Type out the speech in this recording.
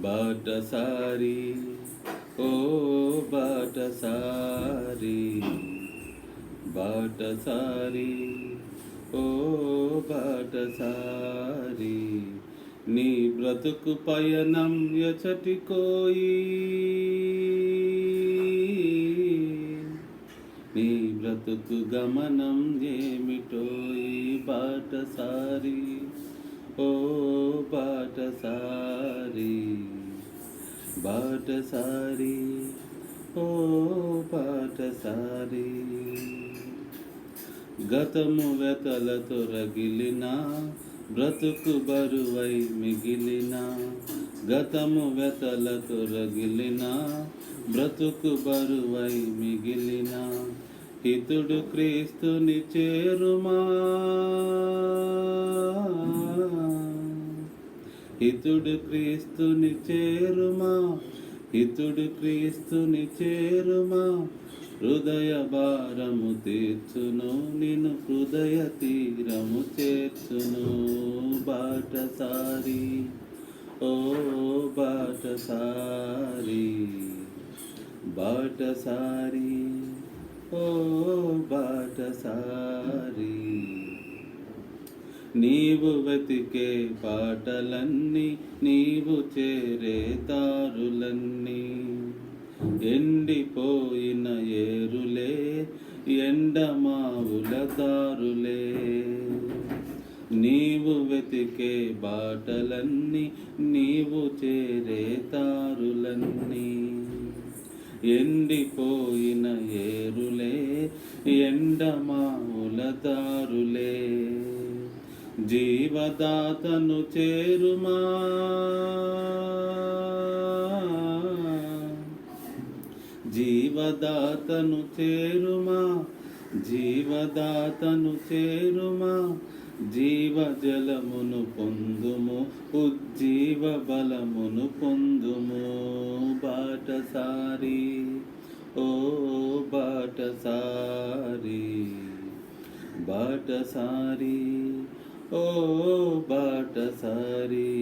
బాటసారి ఓ బాటసారి, బాటసారి ఓ బాటసారి, నీ బ్రతుకు పయనం ఎచటికోయి, నీ బ్రతుకు గమనం ఏమిటోయి బాటసారి ఓ బాటసారి, బాటసారి ఓ బాటసారి. గతము వెతలతో రగిలిన బ్రతుకు బరువై మిగిలిన, గతము వెతలతో రగిలిన బ్రతుకు బరువై మిగిలిన, హితుడు క్రీస్తుని చేరుమా, హితుడు క్రీస్తుని చేరుమా, హితుడు క్రీస్తుని చేరుమా, హృదయ భారము తీర్చును, నిన్ను హృదయ తీరము చేర్చును. బాటసారి ఓ బాటసారి, బాటసారి ఓ బాటసారి, నీవు వెతికే పాటలన్నీ, నీవు చేరే దారులన్నీ, ఎండిపోయిన ఏరులే, ఎండమావుల దారులే. నీవు వెతికే బాటలన్నీ, నీవు చేరే దారులన్నీ, ఎండిపోయిన ఏరులే, ఎండమావుల దారులే. జీవదాతను చేరుమా, జీవదాతను చేరుమా, జీవదాతను చేరుమా, జీవజలమును పొందుము, ఉజ్జీవ బలమును పొందుము. బాటసారి ఓ బాటసారి, బాటసారి ఓ బాటసారి.